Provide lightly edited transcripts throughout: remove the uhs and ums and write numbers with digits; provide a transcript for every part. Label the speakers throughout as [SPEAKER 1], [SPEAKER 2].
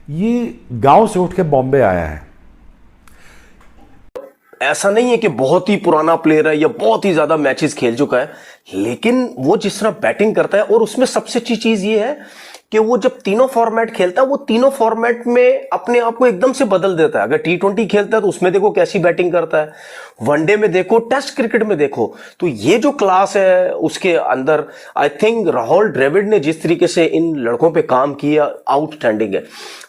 [SPEAKER 1] ये गांव से उठ के बॉम्बे आया है।
[SPEAKER 2] ऐसा नहीं है कि बहुत ही पुराना प्लेयर है या बहुत ही ज्यादा मैचेस खेल चुका है, लेकिन वो जिस तरह बैटिंग करता है, और उसमें सबसे अच्छी चीज ये है कि वो जब तीनों फॉर्मेट खेलता है, वो तीनों फॉर्मेट में अपने आप को एकदम से बदल देता है। अगर T20 खेलता है तो उसमें देखो कैसी बैटिंग करता है, वनडे में देखो, टेस्ट क्रिकेट में देखो। तो ये जो क्लास है उसके अंदर, आई थिंक राहुल द्रविड़ ने जिस तरीके से इन लड़कों पे काम किया, आउटस्टैंडिंग है।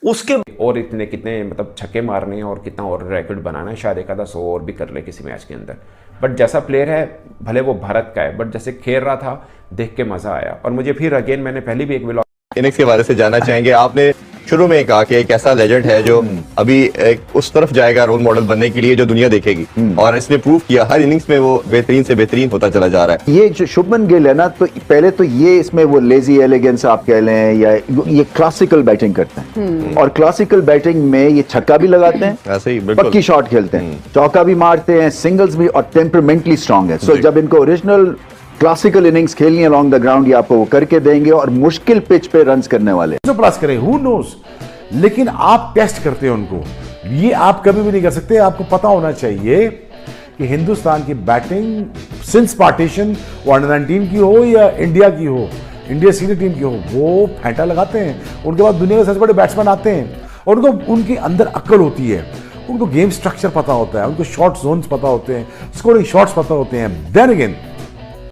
[SPEAKER 2] उसके
[SPEAKER 3] और इतने कितने मतलब छक्के मारने हैं और कितना और रिकॉर्ड बनाना है, शायद एक आधा 100 और भी कर ले किसी मैच के अंदर। बट जैसा प्लेयर है, भले वो भारत का है, बट जैसे खेल रहा था देख के मजा आया। और मुझे फिर अगेन, मैंने पहले भी एक व्लॉग
[SPEAKER 4] इनिंग्स के बारे से जानना चाहेंगे। आपने शुरू में कहा कि एक ऐसा लेजेंड है जो अभी एक उस तरफ जाएगा रोल मॉडल बनने के लिए जो दुनिया देखेगी, और इसने प्रूव किया हर इनिंग्स में वो बेहतरीन से बेहतरीन होता चला जा रहा है।
[SPEAKER 5] ये जो शुभमन गिल है ना, तो पहले तो ये इसमें वो लेजी एलिगेंस आप कह लें या ये क्लासिकल बैटिंग करते हैं, और क्लासिकल बैटिंग में ये छक्का भी लगाते हैं,
[SPEAKER 4] ऐसे ही बिल्कुल
[SPEAKER 5] पक्की शॉट खेलते हैं, चौका भी मारते हैं, सिंगल्स भी, और टेम्परामेंटली स्ट्रांग है। सो जब इनको ओरिजिनल क्लासिकल इनिंग्स खेलनी अलोंग द ग्राउंड, ये आपको वो करके देंगे, और मुश्किल पिच पे रन्स करने वाले।
[SPEAKER 1] जो प्लस करें, हु नोस, लेकिन आप टेस्ट करते हैं उनको, ये आप कभी भी नहीं कर सकते। आपको पता होना चाहिए कि हिंदुस्तान की बैटिंग सिंस पार्टीशन, वो अंडर-19 की हो या इंडिया की हो, इंडिया सीनियर टीम की हो, वो फैंटा लगाते हैं। उनके बाद दुनिया के सबसे बड़े बैट्समैन आते हैं, और उनको उनके अंदर अक्ल होती है, उनको गेम स्ट्रक्चर पता होता है, उनको शॉर्ट जोन्स पता होते हैं, स्कोरिंग शॉट्स पता होते हैं। देन अगेन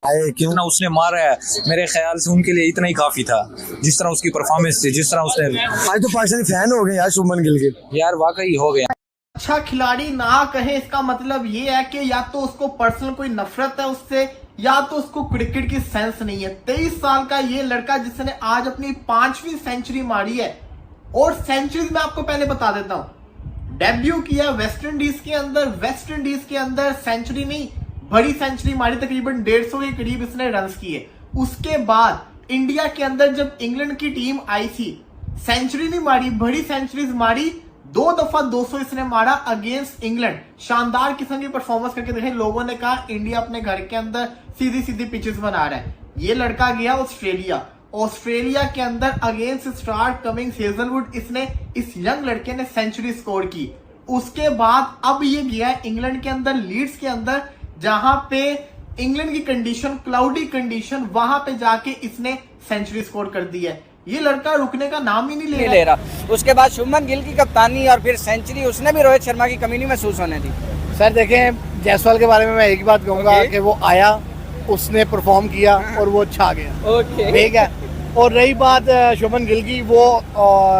[SPEAKER 6] कितना उसने मारा है, मेरे ख्याल से उनके लिए इतना ही काफी था। जिस तरह उसकी परफॉर्मेंस थी, जिस तरह उसने,
[SPEAKER 7] आज तो पाकिस्तानी फैन हो गए यार शुभमन गिल के।
[SPEAKER 6] यार वाकई हो गया।
[SPEAKER 8] अच्छा खिलाड़ी ना कहे, इसका मतलब ये है कि या तो उसको पर्सनल कोई नफरत है उससे, या तो उसको क्रिकेट की सेंस नहीं है। 23 साल का ये लड़का जिसने आज अपनी 5वीं सेंचुरी मारी है, और सेंचुरीज में आपको पहले बता देता हूं, डेब्यू किया वेस्ट इंडीज के अंदर, वेस्ट इंडीज के अंदर सेंचुरी नहीं, बड़ी सेंचुरी मारी, तकरीबन 150 के करीब इसने रन्स किए। उसके बाद इंडिया के अंदर जब इंग्लैंड की टीम आई थी, सेंचुरी नहीं मारी, बड़ी सेंचुरीज मारी, 2 दफा 200 इसने मारा अगेंस्ट इंग्लैंड। शानदार किस्म की परफॉर्मेंस करके देखें, लोगों ने कहा इंडिया अपने घर के अंदर सीधी सीधी पिचेस बना रहा है। ये लड़का गया ऑस्ट्रेलिया, ऑस्ट्रेलिया के अंदर अगेंस्ट स्टार कमिंग हेजलवुड, इसने इस यंग लड़के ने सेंचुरी स्कोर की। उसके बाद अब ये गया इंग्लैंड के अंदर, लीड्स के अंदर, जहां पे इंग्लैंड की कंडीशन क्लाउडी कंडीशन, वहां पे जाके इसने सेंचुरी स्कोर कर दी है। ये लड़का रुकने का नाम ही नहीं ले रहा।
[SPEAKER 9] उसके बाद शुभमन गिल की कप्तानी और फिर सेंचुरी, उसने भी रोहित शर्मा की कमी नहीं महसूस होने दी।
[SPEAKER 7] सर देखें, जायसवाल के बारे में मैं एक बात कहूंगा कि वो आया, उसने परफॉर्म किया और वो छा गया, ठीक है। और रही बात शुभमन गिल की, वो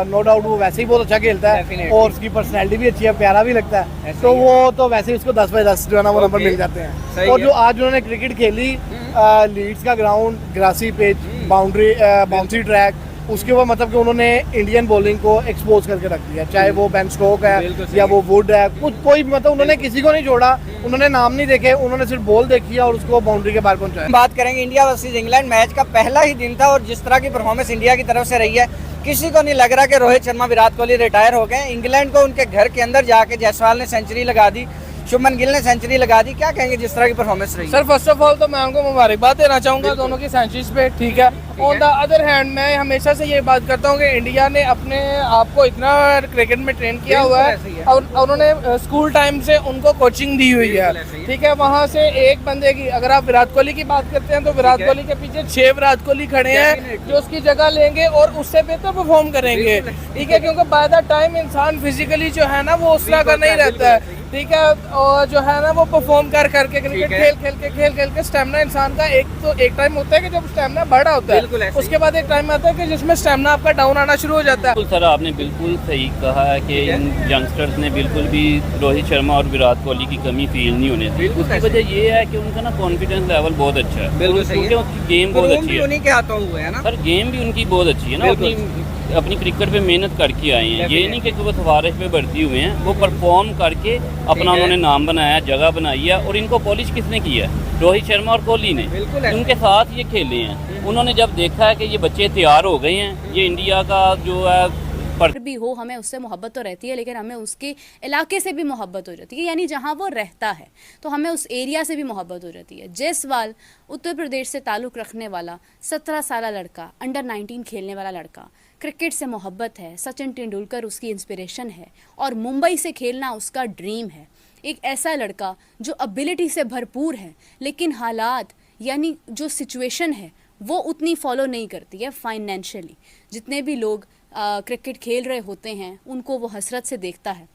[SPEAKER 7] नो डाउट वो वैसे ही बहुत अच्छा खेलता है, और उसकी पर्सनैलिटी भी अच्छी है, प्यारा भी लगता है, तो वो तो वैसे ही उसको 10/10 जो है ना वो नंबर मिल जाते हैं। और जो आज उन्होंने क्रिकेट खेली, लीड्स का ground, grassy pitch, bouncy track, उसके बाद मतलब कि उन्होंने इंडियन बॉलिंग को एक्सपोज करके रख दिया, चाहे वो बेन स्टोक है या वो वुड है, कोई मतलब उन्होंने किसी को नहीं छोड़ा, उन्होंने नाम नहीं देखे, उन्होंने सिर्फ बॉल देखी और उसको बाउंड्री के बाहर पहुंचाया।
[SPEAKER 9] बात करेंगे इंडिया वर्सेस इंग्लैंड मैच का, पहला ही दिन था और जिस तरह की परफॉर्मेंस इंडिया की तरफ से रही है, किसी को नहीं लग रहा कि रोहित शर्मा विराट कोहली रिटायर हो गए। इंग्लैंड को उनके घर के अंदर जाके जायसवाल ने सेंचुरी लगा दी, शुभमन गिल ने सेंचुरी लगा दी। क्या कहेंगे जिस तरह की परफॉर्मेंस रही?
[SPEAKER 10] सर फर्स्ट ऑफ ऑल तो मैं उनको मुबारकबाद देना चाहूँगा दोनों की सेंचुरीज पे, ठीक है। ऑन द अदर हैंड मैं हमेशा से ये बात करता हूँ कि इंडिया ने अपने आप को इतना क्रिकेट में ट्रेन किया हुआ है, और उन्होंने स्कूल टाइम से उनको कोचिंग दी हुई है, ठीक है। वहाँ से एक बंदे की, अगर आप विराट कोहली की बात करते हैं तो विराट कोहली के पीछे 6 विराट कोहली खड़े हैं जो उसकी जगह लेंगे और उससे बेहतर परफॉर्म करेंगे, ठीक है। क्योंकि बाय द टाइम इंसान फिजिकली जो है ना वो उस तरह का नहीं रहता है, ठीक है। और जो है ना वो परफॉर्म कर करके क्रिकेट खेल के स्टेमिना इंसान का एक टाइम होता है कि जब स्टेमिना बढ़ा होता है, उसके बाद एक टाइम आता है कि जिसमें स्टेमिना आपका डाउन आना शुरू हो जाता है।
[SPEAKER 11] सर आपने बिल्कुल सही कहा है कि इन यंगस्टर्स ने बिल्कुल भी रोहित शर्मा और विराट कोहली की कमी फील नहीं होने दी। उसकी वजह ये है कि उनका ना कॉन्फिडेंस लेवल बहुत अच्छा है, क्योंकि उनकी गेम बहुत अच्छी है,
[SPEAKER 9] उन्हीं के हाथों हुए है ना
[SPEAKER 11] सर, गेम भी उनकी बहुत अच्छी है ना, अपनी क्रिकेट पे मेहनत करके आए हैं। ये नहीं कि वो सिफारिश पे भर्ती हुए हैं, वो परफॉर्म करके अपना उन्होंने नाम बनाया, जगह बनाई है। और इनको पॉलिश किसने किया है? रोहित शर्मा और कोहली ने, उनके साथ ये खेले हैं। उन्होंने जब देखा है कि ये बच्चे तैयार हो गए हैं, ये इंडिया का जो है
[SPEAKER 12] भी हो, हमें उससे मोहब्बत तो रहती है, लेकिन हमें उसके इलाके से भी मोहब्बत हो जाती है, यानी जहाँ वो रहता है तो हमें उस एरिया से भी मोहब्बत हो जाती है। जायसवाल उत्तर प्रदेश से ताल्लुक़ रखने वाला 17 साल लड़का, अंडर 19 खेलने वाला लड़का, क्रिकेट से मोहब्बत है, सचिन तेंदुलकर उसकी इंस्पिरेशन है और मुंबई से खेलना उसका ड्रीम है। एक ऐसा लड़का जो एबिलिटी से भरपूर है लेकिन हालात यानी जो सिचुएशन है वो उतनी फॉलो नहीं करती है फाइनेंशियली। जितने भी लोग क्रिकेट खेल रहे होते हैं उनको वो हसरत से देखता है,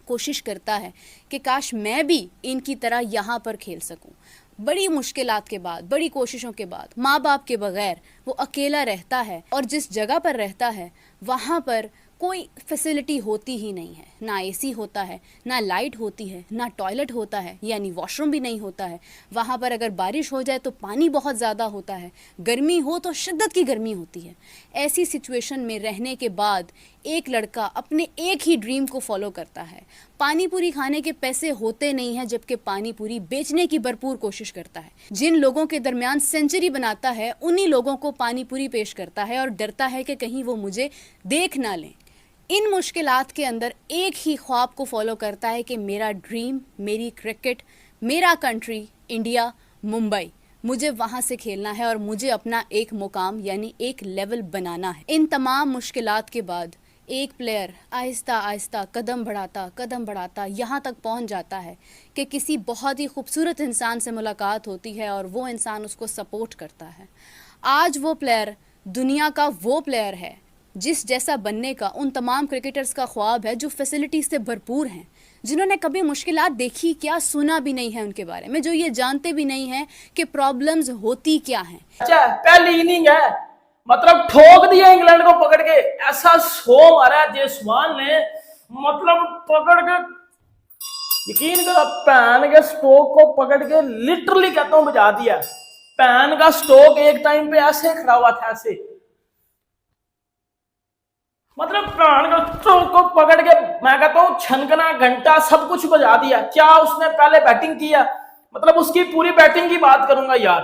[SPEAKER 12] कोशिश करता है कि काश मैं भी इनकी तरह यहाँ पर खेल सकूं। बड़ी मुश्किलात के बाद, बड़ी कोशिशों के बाद, माँ बाप के बगैर वो अकेला रहता है और जिस जगह पर रहता है वहाँ पर कोई फैसिलिटी होती ही नहीं है। ना एसी होता है, ना लाइट होती है, ना टॉयलेट होता है, यानी वॉशरूम भी नहीं होता है। वहाँ पर अगर बारिश हो जाए तो पानी बहुत ज़्यादा होता है, गर्मी हो तो शिद्दत की गर्मी होती है। ऐसी सिचुएशन में रहने के बाद एक लड़का अपने एक ही ड्रीम को फॉलो करता है। पानी पूरी खाने के पैसे होते नहीं हैं जबकि पानी पूरी बेचने की भरपूर कोशिश करता है। जिन लोगों के दरमियान सेंचुरी बनाता है उन्हीं लोगों को पानी पूरी पेश करता है और डरता है कि कहीं वो मुझे देख ना लें। इन मुश्किलात के अंदर एक ही ख्वाब को फॉलो करता है कि मेरा ड्रीम, मेरी क्रिकेट, मेरा कंट्री इंडिया, मुंबई, मुझे वहाँ से खेलना है और मुझे अपना एक मुकाम यानी एक लेवल बनाना है। इन तमाम मुश्किलात के बाद एक प्लेयर आहिस्ता आहिस्ता कदम बढ़ाता यहाँ तक पहुँच जाता है कि किसी बहुत ही खूबसूरत इंसान से मुलाकात होती है और वो इंसान उसको सपोर्ट करता है। आज वो प्लेयर दुनिया का वो प्लेयर है जिस जैसा बनने का उन तमाम क्रिकेटर्स का ख्वाब है जो फैसिलिटीज से भरपूर हैं, जिन्होंने कभी मुश्किलात देखी क्या, सुना भी नहीं है उनके बारे में, जो ये जानते भी नहीं हैं कि प्रॉब्लम्स होती क्या हैं।
[SPEAKER 10] अच्छा, पहली इनिंग है, मतलब ठोक दिया इंग्लैंड को पकड़ के, ऐसा शो मारा जयसवाल ने, मतलब पकड़ के यकीन करो पैन के स्टोक को पकड़ के लिटरली कहता हूं बजा दिया। पैन का स्टोक एक टाइम पे ऐसे खड़ा हुआ था, ऐसे मतलब प्राण को पकड़ के मैं कहता हूँ छनकना घंटा सब कुछ बजा दिया। क्या उसने पहले बैटिंग किया, मतलब उसकी पूरी बैटिंग की बात करूंगा यार।